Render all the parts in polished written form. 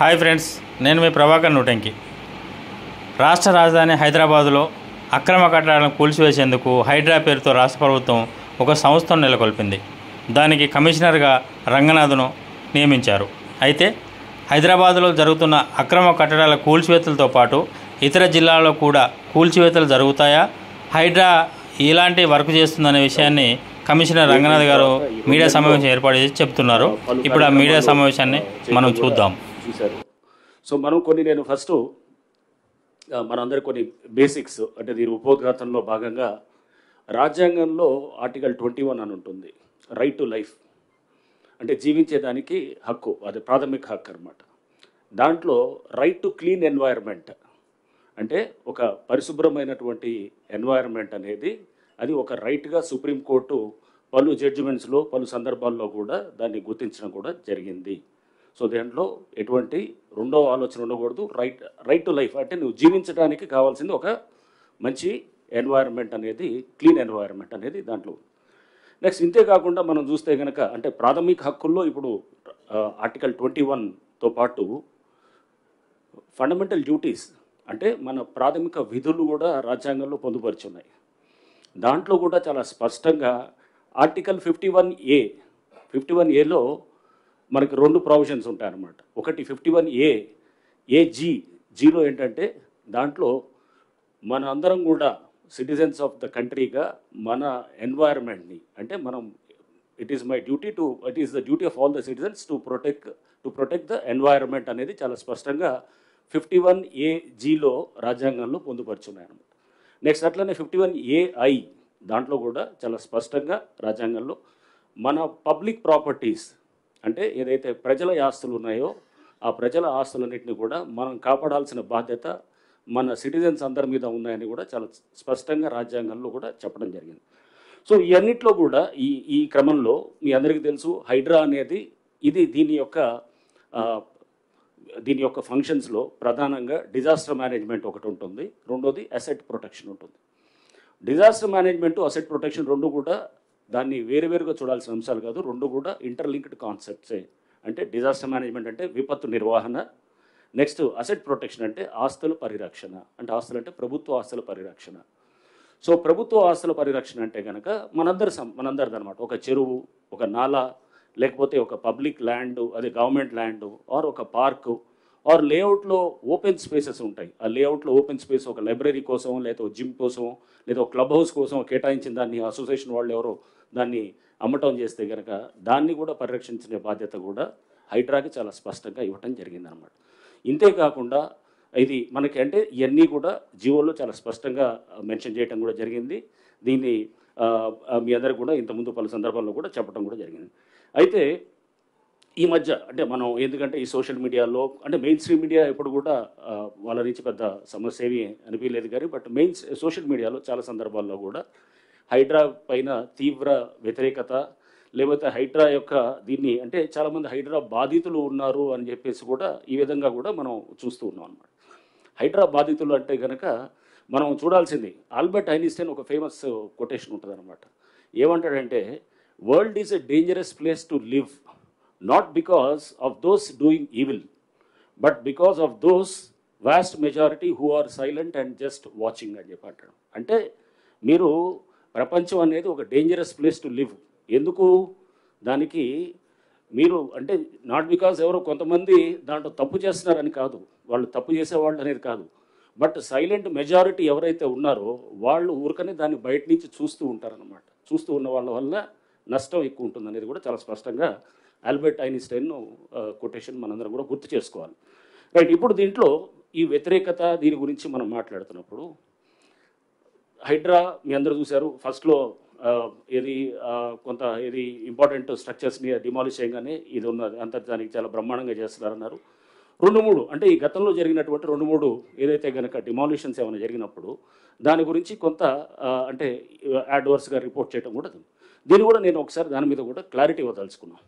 Hi friends, నేను మీ ప్రభాకర్ నూటంకి. రాష్ట్ర రాజధాని హైదరాబాదులో అక్రమ కట్టడాలను కూల్చివేసేందుకు హైడ్రా పేరుతో రాష్ట్ర ప్రభుత్వం ఒక సంస్థను నెలకొల్పింది. దానికి కమిషనర్గా రంగనాథ్ను నియమించారు. అయితే హైదరాబాదులో జరుగుతున్న అక్రమ కట్టడాల కూల్చివేతలతో పాటు ఇతర జిల్లాల్లో కూడా కూల్చివేతలు జరుగుతాయా, హైడ్రా ఎలాంటి వర్క్ చేస్తుందనే విషయాన్ని కమిషనర్ రంగనాథ్ గారు మీడియా సమావేశం ఏర్పాటు చేసి చెప్తున్నారు. ఇప్పుడు ఆ మీడియా సమావేశాన్ని మనం చూద్దాం. సో నేను ఫస్ట్ మనందరి కొన్ని బేసిక్స్ అంటే దీని ఉపోద్ఘాతంలో భాగంగా రాజ్యాంగంలో ఆర్టికల్ 21 అని ఉంటుంది. రైట్ టు లైఫ్ అంటే జీవించేదానికి హక్కు, అది ప్రాథమిక హక్కు అనమాట. దాంట్లో రైట్ టు క్లీన్ ఎన్వైర్న్మెంట్ అంటే ఒక పరిశుభ్రమైనటువంటి ఎన్వైర్న్మెంట్ అనేది అది ఒక రైట్గా సుప్రీంకోర్టు పలు జడ్జిమెంట్స్లో పలు సందర్భాల్లో కూడా దాన్ని గుర్తించడం కూడా జరిగింది. సో దాంట్లో ఎటువంటి రెండో ఆలోచన ఉండకూడదు. రైట్ టు లైఫ్ అంటే నువ్వు జీవించడానికి కావాల్సింది ఒక మంచి ఎన్వైర్న్మెంట్ అనేది, క్లీన్ ఎన్వైర్న్మెంట్ అనేది దాంట్లో. నెక్స్ట్ ఇంతే కాకుండా మనం చూస్తే కనుక అంటే ప్రాథమిక హక్కుల్లో ఇప్పుడు ఆర్టికల్ 21తో పాటు ఫండమెంటల్ డ్యూటీస్ అంటే మన ప్రాథమిక విధులు కూడా రాజ్యాంగంలో పొందుపరిచి ఉన్నాయి. దాంట్లో కూడా చాలా స్పష్టంగా ఆర్టికల్ 51A మనకి రెండు ప్రొవిజన్స్ ఉంటాయన్నమాట. ఒకటి 51A జీలో ఏంటంటే దాంట్లో మన అందరం కూడా సిటిజన్స్ ఆఫ్ ద కంట్రీగా మన ఎన్వైర్న్మెంట్ని అంటే మనం it is the duty of all the citizens to protect the environment అనేది చాలా స్పష్టంగా 51AGలో రాజ్యాంగంలో పొందుపరుచున్నాయన్నమాట. నెక్స్ట్ అట్లనే 51AI దాంట్లో కూడా చాలా స్పష్టంగా రాజ్యాంగంలో మన పబ్లిక్ ప్రాపర్టీస్ అంటే ఏదైతే ప్రజల ఆస్తులు ఉన్నాయో ఆ ప్రజల ఆస్తులన్నింటినీ కూడా మనం కాపాడాల్సిన బాధ్యత మన సిటిజన్స్ అందరి మీద ఉన్నాయని కూడా చాలా స్పష్టంగా రాజ్యాంగంలో కూడా చెప్పడం జరిగింది. సో ఇవన్నిట్లో కూడా ఈ క్రమంలో మీ అందరికీ తెలుసు హైడ్రా అనేది దీని యొక్క ఫంక్షన్స్లో ప్రధానంగా డిజాస్టర్ మేనేజ్మెంట్ ఒకటి ఉంటుంది, రెండోది అసెట్ ప్రొటెక్షన్ ఉంటుంది. డిజాస్టర్ మేనేజ్మెంట్, అసెట్ ప్రొటెక్షన్ రెండు కూడా దాన్ని వేరువేరుగా చూడాల్సిన అంశాలు కాదు, రెండు కూడా ఇంటర్లింక్డ్ కాన్సెప్ట్సే. అంటే డిజాస్టర్ మేనేజ్మెంట్ అంటే విపత్తు నిర్వహణ, నెక్స్ట్ అసెట్ ప్రొటెక్షన్ అంటే ఆస్తుల పరిరక్షణ. అంటే ఆస్తులు అంటే ప్రభుత్వ ఆస్తుల పరిరక్షణ. సో ప్రభుత్వ ఆస్తుల పరిరక్షణ అంటే కనుక మనందరిది అనమాట. ఒక చెరువు, ఒక నాలా, లేకపోతే ఒక పబ్లిక్ ల్యాండ్, అది గవర్నమెంట్ ల్యాండ్, ఆర్ ఒక పార్కు, ఆర్ లేఅవుట్లో ఓపెన్ స్పేసెస్ ఉంటాయి. ఆ లేఅవుట్లో ఓపెన్ స్పేస్ ఒక లైబ్రరీ కోసం, లేదా ఒక జిమ్ కోసం, లేదా ఒక క్లబ్ హౌస్ కోసం కేటాయించిన దాన్ని అసోసియేషన్ వాళ్ళు ఎవరో దాన్ని అమ్మటం చేస్తే కనుక దాన్ని కూడా పరిరక్షించే బాధ్యత కూడా హైడ్రాకి చాలా స్పష్టంగా ఇవ్వటం జరిగిందనమాట. ఇంతేకాకుండా ఇది మనకి అంటే ఇవన్నీ కూడా జీవోలో చాలా స్పష్టంగా మెన్షన్ చేయడం కూడా జరిగింది. దీన్ని మీ అందరికి కూడా ఇంతకుముందు పలు సందర్భాల్లో కూడా చెప్పడం కూడా జరిగింది. అయితే ఈ మధ్య అంటే మనం ఎందుకంటే ఈ సోషల్ మీడియాలో అంటే మెయిన్ స్ట్రీమ్ మీడియా ఎప్పుడు కూడా వాళ్ళ నుంచి పెద్ద సమస్య ఏమీ అనిపించలేదు కానీ బట్ సోషల్ మీడియాలో చాలా సందర్భాల్లో కూడా హైడ్రా పైన తీవ్ర వ్యతిరేకత, లేకపోతే హైడ్రా యొక్క దీన్ని అంటే చాలామంది హైడ్రా బాధితులు ఉన్నారు అని చెప్పేసి కూడా ఈ విధంగా కూడా మనం చూస్తూ ఉన్నాం అన్నమాట. హైడ్రా బాధితులు అంటే కనుక మనం చూడాల్సింది ఆల్బర్ట్ ఐన్స్టైన్ ఒక ఫేమస్ కొటేషన్ ఉంటుంది అనమాట. ఏమంటాడంటే world is a dangerous place to live not because of those doing evil but because of those vast majority who are silent and just watching అని చెప్పి అంటాడు. అంటే మీరు ప్రపంచం అనేది ఒక డేంజరస్ ప్లేస్ టు లివ్, ఎందుకు దానికి మీరు అంటే నాట్ బికాస్ ఎవరో కొంతమంది దాంట్లో తప్పు చేస్తున్నారని కాదు, వాళ్ళు తప్పు చేసేవాళ్ళు అనేది కాదు, బట్ సైలెంట్ మెజారిటీ ఎవరైతే ఉన్నారో వాళ్ళు ఊరికనే దాన్ని బయట నుంచి చూస్తూ ఉంటారనమాట. చూస్తూ ఉన్న వాళ్ళ వల్ల నష్టం ఎక్కువ ఉంటుంది అనేది కూడా చాలా స్పష్టంగా ఆల్బర్ట్ ఐన్స్టైన్ కొటేషన్ మనందరం కూడా గుర్తు చేసుకోవాలి. రైట్, ఇప్పుడు దీంట్లో ఈ వ్యతిరేకత దీని గురించి మనం మాట్లాడుతున్నప్పుడు హైడ్రా మీ అందరూ చూశారు ఫస్ట్లో కొంత ఇంపార్టెంట్ స్ట్రక్చర్స్ని డిమాలిష్ చేయగానే ఇది ఉన్నది అంతర్జానికి చాలా బ్రహ్మాండంగా చేస్తున్నారన్నారు. 2-3 అంటే ఈ గతంలో జరిగినటువంటి 2-3 ఏదైతే కనుక డిమాలిషన్స్ ఏమైనా జరిగినప్పుడు దాని గురించి కొంత అంటే అడ్వర్స్గా రిపోర్ట్ చేయడం కూడా దీన్ని కూడా నేను ఒకసారి దాని మీద కూడా క్లారిటీ ఇవ్వదలుచుకున్నాను.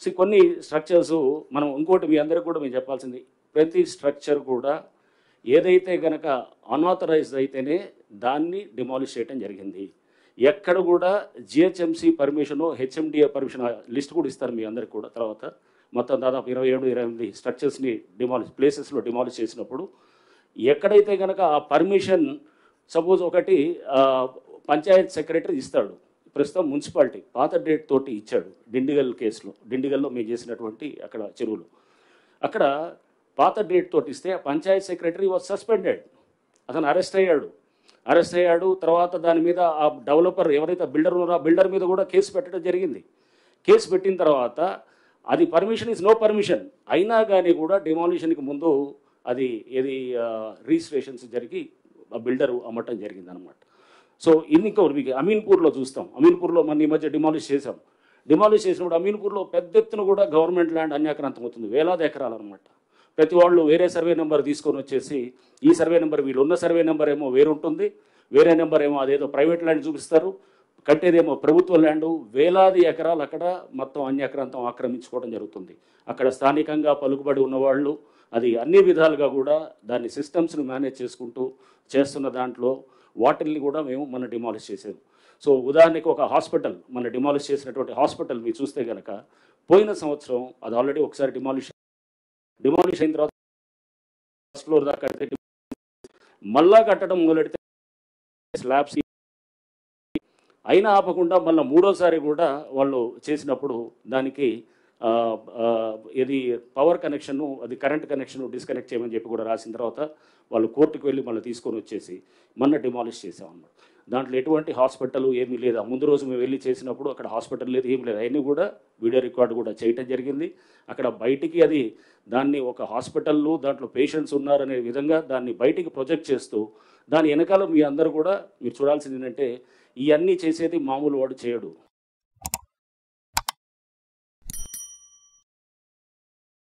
సో కొన్ని స్ట్రక్చర్స్ మనం ఇంకోటి మీ అందరికీ కూడా మేము చెప్పాల్సింది, ప్రతి స్ట్రక్చర్ కూడా ఏదైతే కనుక అన్ఆథరైజ్డ్ అయితేనే దాన్ని డిమాలిష్ చేయడం జరిగింది. ఎక్కడ కూడా GHMC permission, HMDA permission list కూడా ఇస్తారు మీ అందరికి కూడా తర్వాత. మొత్తం దాదాపు 27-28 స్ట్రక్చర్స్ని ప్లేసెస్లో డిమాలిష్ చేసినప్పుడు ఎక్కడైతే కనుక ఆ పర్మిషన్ సపోజ్ ఒకటి పంచాయత్ సెక్రటరీ ఇస్తాడు, ప్రస్తుతం మున్సిపాలిటీ పాత డేట్ తోటి ఇచ్చాడు డిండిగల్ కేసులో, డిండిగల్లో మేము చేసినటువంటి అక్కడ చెరువులు, అక్కడ పాత డేట్ తోటి ఇస్తే ఆ పంచాయత్ సెక్రటరీ వాజ్ సస్పెండెడ్, అతను అరెస్ట్ అయ్యాడు. తర్వాత దాని మీద ఆ డెవలపర్ ఎవరైతే బిల్డర్ ఉన్నారో ఆ బిల్డర్ మీద కూడా కేసు పెట్టడం జరిగింది. కేసు పెట్టిన తర్వాత అది పర్మిషన్ ఈజ్ నో పర్మిషన్ అయినా కానీ కూడా డిమాలిషన్కి ముందు అది రిజిస్ట్రేషన్స్ జరిగి ఆ బిల్డరు అమ్మటం జరిగింది అనమాట. సో ఇంకోటి మీకు అమీన్పూర్లో చూస్తాం, అమీన్పూర్లో మన ఈ మధ్య డిమాలిష్ చేసినప్పుడు అమీన్పూర్లో పెద్ద ఎత్తున కూడా గవర్నమెంట్ ల్యాండ్ అన్యాక్రాంతం అవుతుంది, వేలాది ఎకరాలు అనమాట. ప్రతి వాళ్ళు వేరే సర్వే నెంబర్ తీసుకొని వచ్చేసి ఈ సర్వే నెంబర్ వీళ్ళు ఉన్న సర్వే నెంబర్ ఏమో వేరుంటుంది, వేరే నెంబర్ ఏమో అదేదో ప్రైవేట్ ల్యాండ్ చూపిస్తారు, కట్టేదేమో ప్రభుత్వ ల్యాండు, వేలాది ఎకరాలు అక్కడ మొత్తం అన్యాక్రాంతం ఆక్రమించుకోవడం జరుగుతుంది. అక్కడ స్థానికంగా పలుకుబడి ఉన్నవాళ్ళు అది అన్ని విధాలుగా కూడా దాన్ని సిస్టమ్స్ని మేనేజ్ చేసుకుంటూ చేస్తున్న దాంట్లో వాటిల్ని కూడా మేము మన డిమాలిష్ చేసాము. సో ఉదాహరణకి ఒక హాస్పిటల్, మన డిమాలిష్ చేసినటువంటి హాస్పిటల్ మీరు చూస్తే కనుక పోయిన సంవత్సరం అది ఆల్రెడీ ఒకసారి డిమాలిష్ అయిన తర్వాత ఫస్ట్ ఫ్లోర్ దాకా కడితే మళ్ళా కట్టడం మొదలెడితే స్లాబ్స్ అయినా ఆపకుండా మళ్ళీ మూడోసారి కూడా వాళ్ళు చేసినప్పుడు దానికి ఇది పవర్ కనెక్షను అది కరెంట్ కనెక్షను డిస్కనెక్ట్ చేయమని చెప్పి కూడా రాసిన తర్వాత వాళ్ళు కోర్టుకు వెళ్ళి మళ్ళీ తీసుకొని వచ్చేసి మొన్న డిమాలిష్ చేసామన్నమాట. దాంట్లో ఎటువంటి హాస్పిటల్ ఏమీ లేదు. ముందు రోజు మేము వెళ్ళి చేసినప్పుడు అక్కడ హాస్పిటల్ లేదు, ఏమీ లేదు. అవన్నీ కూడా వీడియో రికార్డు కూడా చేయటం జరిగింది. అక్కడ బయటికి అది దాన్ని ఒక హాస్పిటల్లో దాంట్లో పేషెంట్స్ ఉన్నారనే విధంగా దాన్ని బయటికి ప్రొజెక్ట్ చేస్తూ దాని వెనకాల మీ అందరూ కూడా మీరు చూడాల్సింది ఏంటంటే ఇవన్నీ చేసేది మామూలు వాడు చేయడు.